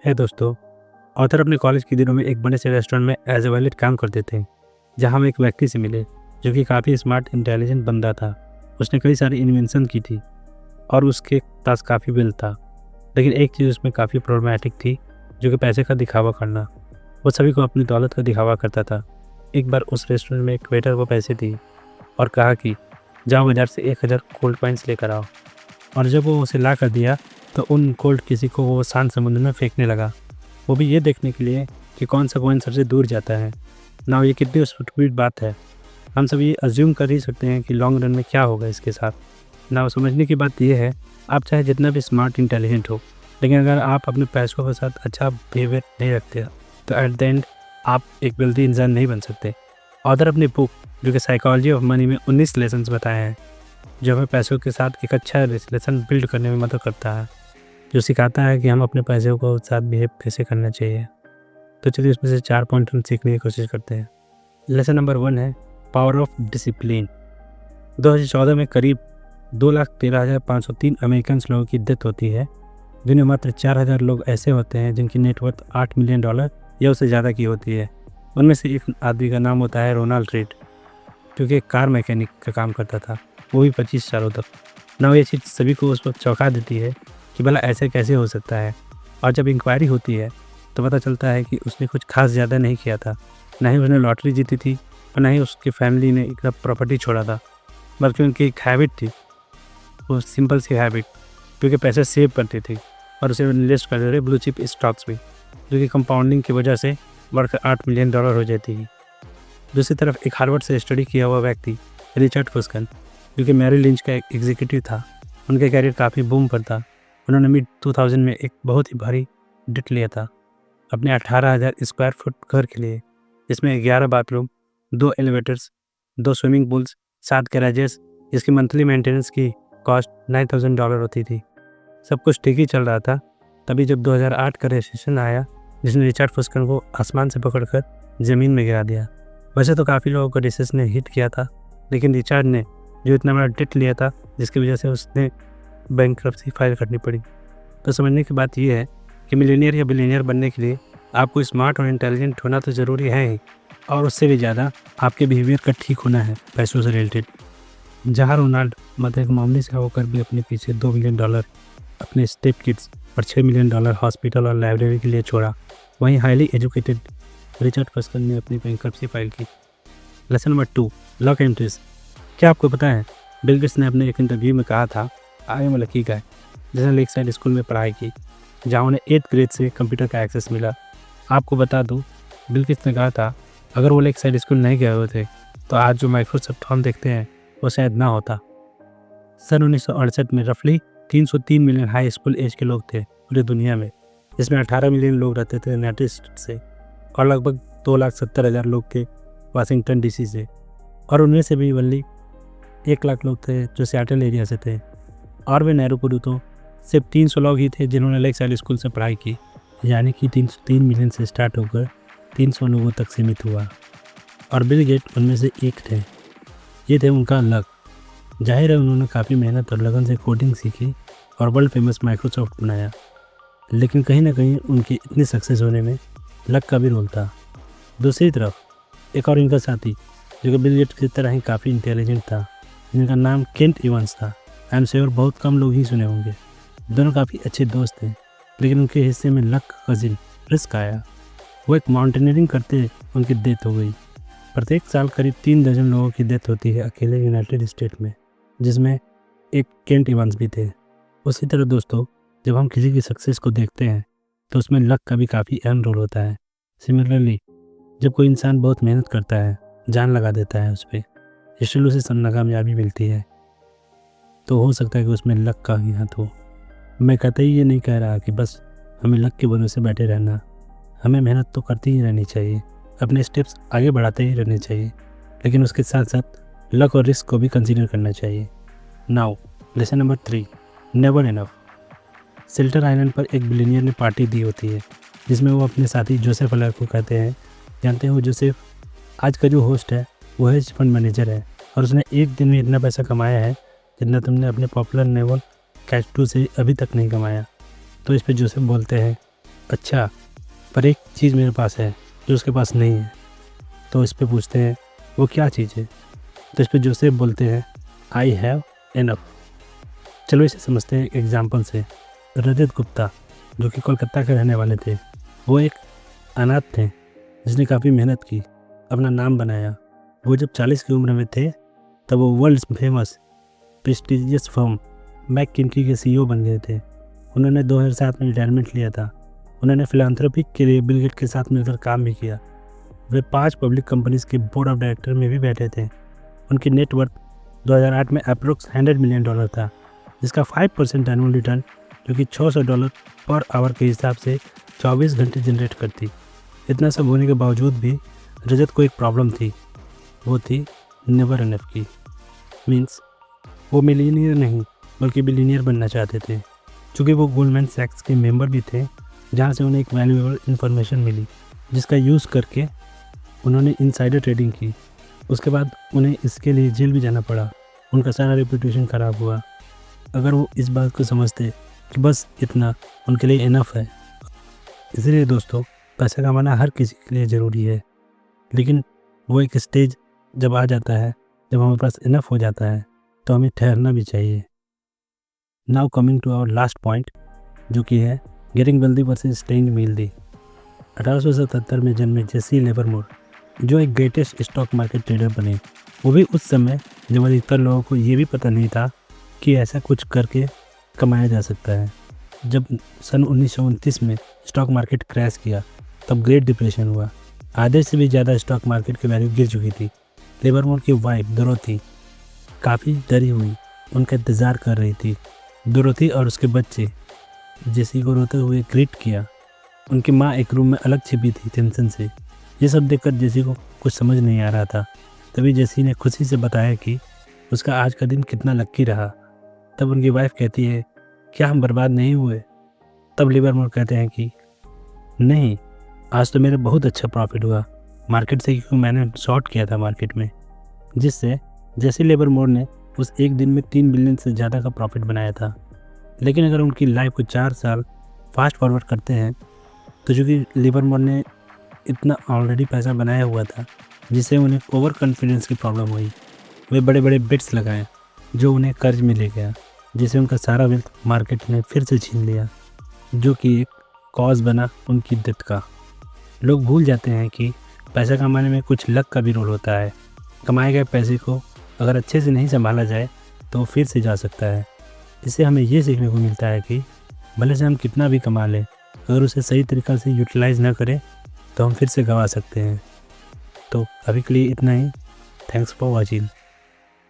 है दोस्तों। ऑथर अपने कॉलेज के दिनों में एक बड़े से रेस्टोरेंट में एज ए वायलेट काम करते थे, जहां हम एक व्यक्ति से मिले जो कि काफ़ी स्मार्ट इंटेलिजेंट बंदा था। उसने कई सारी इन्वेंशन की थी और उसके पास काफ़ी बिल था, लेकिन एक चीज़ उसमें काफ़ी प्रॉब्लमेटिक थी, जो कि पैसे का दिखावा करना। वो सभी को अपनी दौलत का दिखावा करता था। एक बार उस रेस्टोरेंट में एक वेटर को पैसे दिए और कहा कि जाओ बाजार से 1000 कोल्ड कॉइन्स लेकर आओ, और जब वो उसे ला कर दिया तो उन कोल्ड किसी को वो शांत समुद्र में फेंकने लगा, वो भी ये देखने के लिए कि कौन सा कॉइन सबसे दूर जाता है। ना ये कितनी स्टूपिड बात है। हम सब ये अज्यूम कर ही सकते हैं कि लॉन्ग रन में क्या होगा इसके साथ। ना समझने की बात यह है, आप चाहे जितना भी स्मार्ट इंटेलिजेंट हो, लेकिन अगर आप अपने पैसों के साथ अच्छा बिहेवियर नहीं रखते तो एट द एंड आप एक वेल्दी इंसान नहीं बन सकते। ऑथर अपनी बुक जो कि साइकोलॉजी ऑफ मनी में 19 लेसन्स बताए हैं, जो हमें पैसों के साथ एक अच्छा रिलेशन बिल्ड करने में मदद करता है, जो सिखाता है कि हम अपने पैसों को साथ बिहेव कैसे करना चाहिए। तो चलिए उसमें से 4 पॉइंट हम सीखने की कोशिश करते हैं। लेसन नंबर 1 है पावर ऑफ डिसिप्लिन। 2014 में करीब 2,13,503 अमेरिकन लोगों की डेथ होती है, जिनमें मात्र 4,000 लोग ऐसे होते हैं जिनकी नेटवर्थ $8 मिलियन या उससे ज़्यादा की होती है। उनमें से एक आदमी का नाम होता है रोनाल्ड रेड, जो कि एक कार मैकेनिक का काम करता था, वो भी 25 सालों तक। ना ये चीज़ सभी को उस वक्त चौंका देती है कि भला ऐसे कैसे हो सकता है। और जब इंक्वायरी होती है तो पता चलता है कि उसने कुछ खास ज़्यादा नहीं किया था। ना ही उसने लॉटरी जीती थी और ना ही उसकी फैमिली ने एक प्रॉपर्टी छोड़ा था, बल्कि उनकी एक हैबिट थी, वो सिंपल सी हैबिट, क्योंकि पैसे सेव करती थी और उसे इन्वेस्ट करते थे ब्लू चिप स्टॉक्स में, जो कि कंपाउंडिंग की वजह से बढ़कर $8 मिलियन हो जाती है। दूसरी तरफ एक हार्वर्ड से स्टडी किया हुआ व्यक्ति रिचर्ड फुस्कन, जो कि मैरी लिंच का एक एग्जीक्यूटिव था, उनका कैरियर काफ़ी बूम पर था। उन्होंने मिड 2000 में एक बहुत ही भारी डेट लिया था अपने 18,000 स्क्वायर फुट घर के लिए, जिसमें 11 bathroom, 2 elevators, 2 swimming pools, 7 garages, जिसकी मंथली मेंटेनेंस की कॉस्ट $9,000 होती थी। सब कुछ ठीक ही चल रहा था, तभी जब 2008 का रिसेशन आया, जिसने रिचर्ड फुस्कन को आसमान से पकड़कर ज़मीन में गिरा दिया। वैसे तो काफ़ी लोगों को रिसेशन ने हिट किया था, लेकिन रिचर्ड ने जो इतना बड़ा डेट लिया था, जिसकी वजह से उसने बैंकरप्सी फाइल करनी पड़ी। तो समझने की बात यह है कि मिलियनियर या बिलियनियर बनने के लिए आपको स्मार्ट और इंटेलिजेंट होना तो ज़रूरी है ही, और उससे भी ज़्यादा आपके बिहेवियर का ठीक होना है पैसों से रिलेटेड। जहाँ रोनाल्ड एक मामले से होकर भी अपने पीछे $2 मिलियन अपने स्टेप किड्स और $6 मिलियन हॉस्पिटल और लाइब्रेरी के लिए छोड़ा, वहीं हाईली एजुकेटेड रिचर्ड फस्कन ने अपनी बैंकरप्सी फाइल की। Lesson number 2, luck and twist. क्या आपको पता है, बिल गेट्स ने अपने एक इंटरव्यू में कहा था, आई एम लकी गाय, जिसने लेक साइड स्कूल में पढ़ाई की, जहाँ उन्हें 8th ग्रेड से कंप्यूटर का एक्सेस मिला। आपको बता दूं, बिल गेट्स ने कहा था अगर वो लेक साइड स्कूल नहीं गए हुए थे तो आज जो माइक्रोसॉफ्ट हम देखते हैं वो शायद ना होता। सन 1968 में रफली 303 मिलियन हाई स्कूल एज के लोग थे पूरी दुनिया में, जिसमें 18 मिलियन लोग रहते थे यूनाइटेड स्टेट से, और लगभग 2,70,000 लोग थे वाशिंगटन डीसी से, और उनमें से भी ओनली 1 लाख लोग थे जो सियाटल एरिया से थे। और वे नैरोपुरु तो सिर्फ 300 लोग ही थे जिन्होंने लेक साइड स्कूल से पढ़ाई की, यानी कि 303 मिलियन से स्टार्ट होकर 300 लोगों तक सीमित हुआ, और बिल गेट उनमें से एक थे। ये थे उनका लक। जाहिर है उन्होंने काफ़ी मेहनत और लगन से कोडिंग सीखी और वर्ल्ड फेमस माइक्रोसॉफ्ट बनाया, लेकिन कहीं ना कहीं उनकी इतनी सक्सेस होने में लक का भी रोल था। दूसरी तरफ एक और इनका साथी, जो कि बिल गेट्स की तरह ही काफ़ी इंटेलिजेंट था, जिनका नाम केंट इवांस था। आई एम श्योर बहुत कम लोग ही सुने होंगे। दोनों काफ़ी अच्छे दोस्त थे, लेकिन उनके हिस्से में लक कजिन रिस्क आया। वो एक माउंटेनियरिंग करते उनकी डेथ हो गई। प्रत्येक साल करीब 3 दर्जन लोगों की डेथ होती है अकेले यूनाइटेड स्टेट में, जिसमें एक केंट इवांस भी थे। उसी तरह दोस्तों, जब हम किसी की सक्सेस को देखते हैं तो उसमें लक का भी काफ़ी अहम रोल होता है। सिमिलरली, जब कोई इंसान बहुत मेहनत करता है, जान लगा देता है उस पर, इसलिए उसे नाकामयाबी मिलती है, तो हो सकता है कि उसमें लक का ही हाथ हो। मैं कतई ये नहीं कह रहा कि बस हमें लक के भरोसे बैठे रहना, हमें मेहनत तो करती ही रहनी चाहिए, अपने स्टेप्स आगे बढ़ाते ही रहने चाहिए, लेकिन उसके साथ साथ लक और रिस्क को भी कंसीडर करना चाहिए। Now lesson number 3, never enough. Shelter island पर एक बिलियनियर ने पार्टी दी होती है, जिसमें वो अपने साथी जोसेफ अलार को कहते हैं, जानते हो जोसेफ, आज का जो होस्ट है वो हेज फंड मैनेजर है, और उसने एक दिन में इतना पैसा कमाया है जितना तुमने अपने पॉपुलर नोवेल कैट 2 से अभी तक नहीं कमाया। तो इस पर जोसेफ बोलते हैं, अच्छा, पर एक चीज़ मेरे पास है जो उसके पास नहीं है। तो इस पे पूछते हैं वो क्या चीज़ है? तो इस पे जोसेफ बोलते हैं आई हैव एनफ। चलो इसे समझते हैं एक एग्जाम्पल से। रजत गुप्ता जो कि कोलकाता के रहने वाले थे, वो एक अनाथ थे जिसने काफ़ी मेहनत की, अपना नाम बनाया। वो जब 40 की उम्र में थे तब वो वर्ल्ड फेमस प्रेस्टिजियस फर्म मैककिन्सी के सीईओ बन गए थे। उन्होंने 2007 में रिटायरमेंट लिया था। उन्होंने फिलांथ्रोपी के लिए बिल गेट के साथ मिलकर काम भी किया। वे 5 पब्लिक कंपनीज के बोर्ड ऑफ डायरेक्टर में भी बैठे थे। उनकी नेटवर्थ 2008 में अप्रोक्स $100 मिलियन था, जिसका 5% एनुअल रिटर्न जो कि $600 पर आवर के हिसाब से 24 घंटे जनरेट करती। इतना सब होने के बावजूद भी रजत को एक प्रॉब्लम थी, वो थी नेवर एनफ की। मीन्स वो मिलीनियर नहीं बल्कि बिलीनियर बनना चाहते थे। चूँकि वो गोल्डमैन सैक्स के मेंबर भी थे, जहाँ से उन्हें एक वैल्यूएबल इन्फॉर्मेशन मिली जिसका यूज़ करके उन्होंने इनसाइडर ट्रेडिंग की। उसके बाद उन्हें इसके लिए जेल भी जाना पड़ा। उनका सारा रेपुटेशन ख़राब हुआ। अगर वो इस बात को समझते कि बस इतना उनके लिए इनफ है। इसलिए दोस्तों, पैसा कमाना हर किसी के लिए ज़रूरी है, लेकिन वो एक स्टेज जब आ जाता है, जब हमारे पास इनफ हो जाता है, तो हमें ठहरना भी चाहिए। Now coming to our last point, जो कि है getting wealthy versus staying wealthy. 1877 में जन्मे जेसी लिवरमोर जो एक ग्रेटेस्ट स्टॉक मार्केट ट्रेडर बने, वो भी उस समय जब अधिकतर लोगों को ये भी पता नहीं था कि ऐसा कुछ करके कमाया जा सकता है। जब सन 1929 में स्टॉक मार्केट क्रैश किया, तब ग्रेट डिप्रेशन हुआ। आधे से भी ज़्यादा स्टॉक मार्केट की वैल्यू गिर चुकी थी। लिवरमोर की वाइफ डोरोथी काफ़ी डरी हुई, उनका इंतज़ार कर रही थी। डोरोथी और उसके बच्चे जेसी को रोते हुए ग्रीट किया। उनकी माँ एक रूम में अलग छिपी थी टेंशन से। ये सब देखकर जेसी को कुछ समझ नहीं आ रहा था। तभी जेसी ने खुशी से बताया कि उसका आज का दिन कितना लक्की रहा। तब उनकी वाइफ कहती है, क्या हम बर्बाद नहीं हुए? तब लिवरमोर कहते हैं कि नहीं, आज तो मेरा बहुत अच्छा प्रॉफिट हुआ मार्केट से, क्योंकि मैंने शॉर्ट किया था मार्केट में, जिससे जेसी लिवरमोर ने उस एक दिन में 3 बिलियन से ज़्यादा का प्रॉफिट बनाया था। लेकिन अगर उनकी लाइफ को 4 साल फास्ट फॉरवर्ड करते हैं, तो चूँकि लिवरमोर ने इतना ऑलरेडी पैसा बनाया हुआ था, जिससे उन्हें ओवर कॉन्फिडेंस की प्रॉब्लम हुई। वे बड़े बड़े बेट्स लगाए जो उन्हें कर्ज में ले गया, जिससे उनका सारा वेल्थ मार्केट ने फिर से छीन लिया, जो कि एक कॉज बना उनकी डेथ का। लोग भूल जाते हैं कि पैसा कमाने में कुछ लक का भी रोल होता है। कमाए गए पैसे को अगर अच्छे से नहीं संभाला जाए तो वो फिर से जा सकता है। इससे हमें ये सीखने को मिलता है कि भले से हम कितना भी कमा लें, अगर उसे सही तरीक़ा से यूटिलाइज़ ना करें तो हम फिर से गंवा सकते हैं। तो अभी के लिए इतना ही। Thanks for watching.